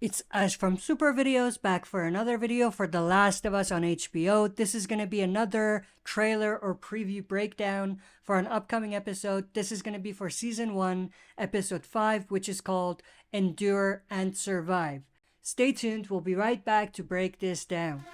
It's Ash from SuperVideos back for another video for The Last of Us on HBO. This is going to be another trailer or preview breakdown for an upcoming episode. This is going to be for Season 1, Episode 5, which is called Endure and Survive. Stay tuned, we'll be right back to break this down.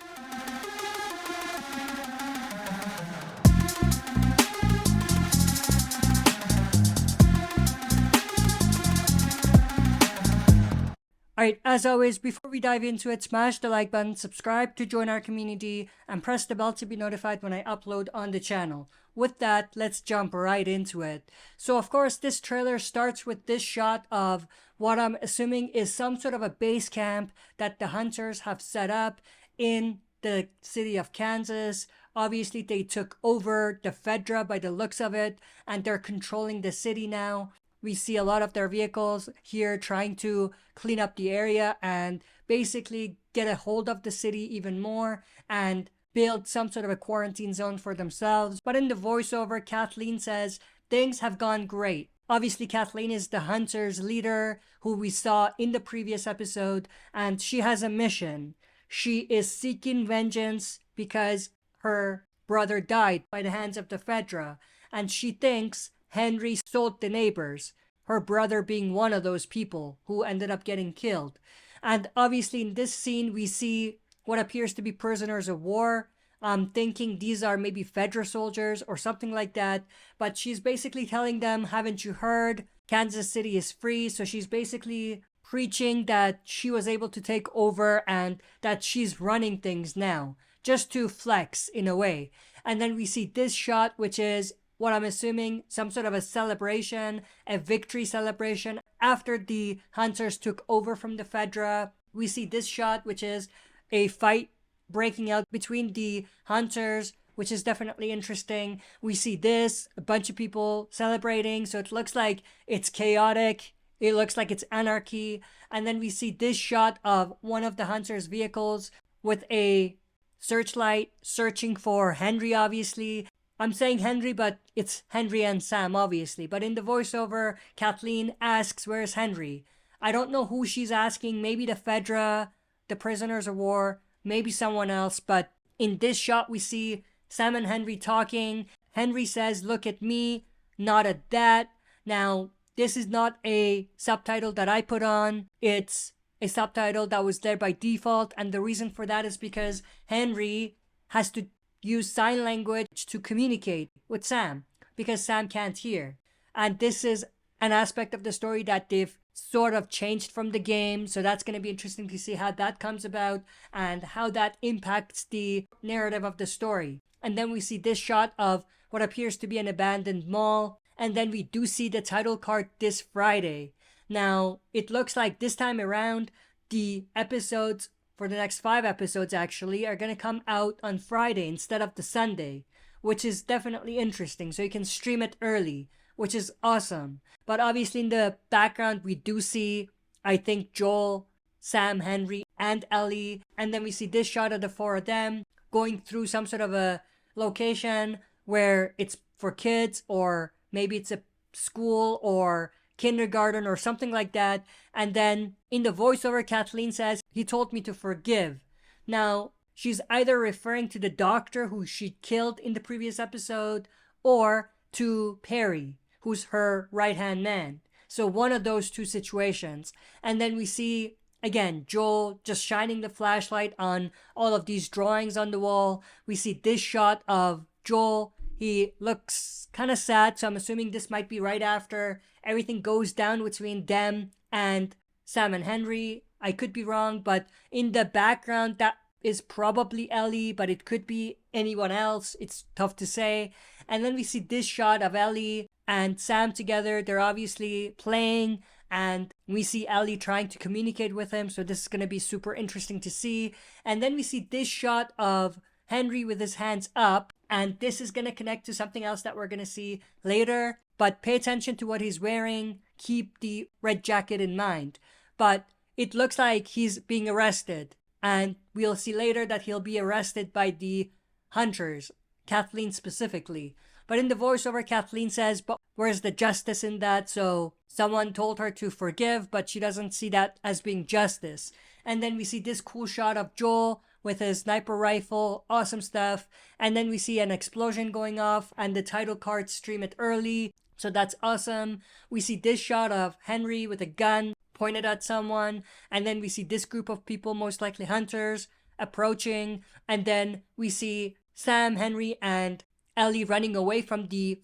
Alright, as always, before we dive into it, smash the like button, subscribe to join our community, and press the bell to be notified when I upload on the channel. With that, let's jump right into it. So of course, this trailer starts with this shot of what I'm assuming is some sort of a base camp that the hunters have set up in the city of Kansas. Obviously, they took over the Fedra by the looks of it, and they're controlling the city now. We see a lot of their vehicles here trying to clean up the area and basically get a hold of the city even more and build some sort of a quarantine zone for themselves. But in the voiceover, Kathleen says things have gone great. Obviously, Kathleen is the hunter's leader who we saw in the previous episode, and she has a mission. She is seeking vengeance because her brother died by the hands of the Fedra, and she thinks Henry sold the neighbors, her brother being one of those people who ended up getting killed. And obviously in this scene, we see what appears to be prisoners of war. I'm thinking these are maybe Fedra soldiers or something like that. But she's basically telling them, haven't you heard? Kansas City is free. So she's basically preaching that she was able to take over and that she's running things now, just to flex in a way. And then we see this shot, which is what I'm assuming some sort of a celebration, a victory celebration after the hunters took over from the Fedra. We see this shot, which is a fight breaking out between the hunters, which is definitely interesting. We see this, a bunch of people celebrating, so it looks like it's chaotic. It looks like it's anarchy. And then we see this shot of one of the hunters' vehicles with a searchlight searching for Henry, obviously. I'm saying Henry, but it's Henry and Sam, obviously. But in the voiceover, Kathleen asks, where's Henry? I don't know who she's asking. Maybe the Fedra, the prisoners of war, maybe someone else. But in this shot, we see Sam and Henry talking. Henry says, look at me, not at that. Now, this is not a subtitle that I put on. It's a subtitle that was there by default. And the reason for that is because Henry has to use sign language to communicate with Sam because Sam can't hear. And this is an aspect of the story that they've sort of changed from the game. So that's going to be interesting to see how that comes about and how that impacts the narrative of the story. And then we see this shot of what appears to be an abandoned mall. And then we do see the title card this Friday. Now, it looks like this time around, the episodes for the next 5 episodes actually are going to come out on Friday instead of the Sunday, which is definitely interesting. So you can stream it early, which is awesome. But obviously in the background, we do see, I think, Joel, Sam, Henry, and Ellie. And then we see this shot of the 4 of them going through some sort of a location where it's for kids, or maybe it's a school or kindergarten or something like that. And then in the voiceover, Kathleen says, he told me to forgive. Now, she's either referring to the doctor who she killed in the previous episode or to Perry, who's her right-hand man. So one of those two situations. And then we see, again, Joel just shining the flashlight on all of these drawings on the wall. We see this shot of Joel. He looks kind of sad, so I'm assuming this might be right after everything goes down between them and Sam and Henry. I could be wrong, but in the background, that is probably Ellie, but it could be anyone else. It's tough to say. And then we see this shot of Ellie and Sam together. They're obviously playing, and we see Ellie trying to communicate with him, so this is going to be super interesting to see. And then we see this shot of Henry with his hands up, and this is going to connect to something else that we're going to see later. But pay attention to what he's wearing. Keep the red jacket in mind. But it looks like he's being arrested. And we'll see later that he'll be arrested by the hunters, Kathleen specifically. But in the voiceover, Kathleen says, but where's the justice in that? So someone told her to forgive, but she doesn't see that as being justice. And then we see this cool shot of Joel with his sniper rifle, awesome stuff. And then we see an explosion going off, and the title cards stream it early, so that's awesome. We see this shot of Henry with a gun pointed at someone, and then we see this group of people, most likely hunters, approaching, and then we see Sam, Henry, and Ellie running away from the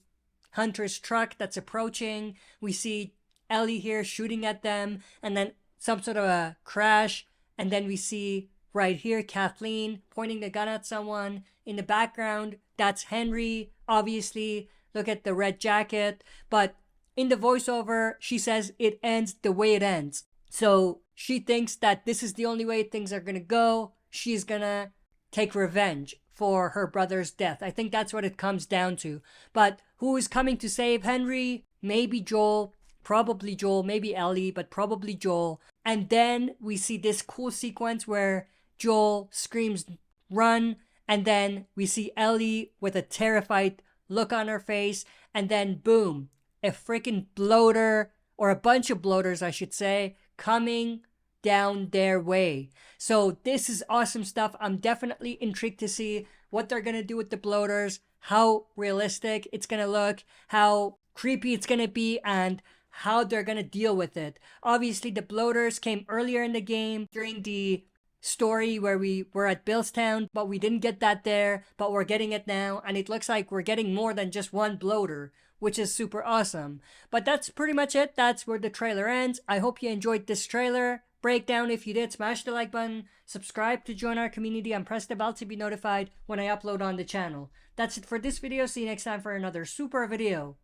hunter's truck that's approaching. We see Ellie here shooting at them, and then some sort of a crash, and then we see right here Kathleen pointing the gun at someone. In the background, that's Henry, obviously. Look at the red jacket. But in the voiceover, she says it ends the way it ends. So she thinks that this is the only way things are gonna go. She's gonna take revenge for her brother's death. I think that's what it comes down to. But who is coming to save Henry? Maybe Joel. Probably Joel. Maybe Ellie, but probably Joel. And then we see this cool sequence where Joel screams, "Run!" And then we see Ellie with a terrified look on her face. And then boom, a freaking bloater, or a bunch of bloaters, I should say, coming down their way. So this is awesome stuff. I'm definitely intrigued to see what they're gonna do with the bloaters, how realistic it's gonna look, how creepy it's gonna be, and how they're gonna deal with it. Obviously, the bloaters came earlier in the game during the story where we were at Billstown, but we didn't get that there, but we're getting it now, and it looks like we're getting more than just one bloater, which is super awesome. But that's pretty much it. That's where the trailer ends. I hope you enjoyed this trailer breakdown. If you did, smash the like button, subscribe to join our community, and press the bell to be notified when I upload on the channel. That's it for this video. See you next time for another super video.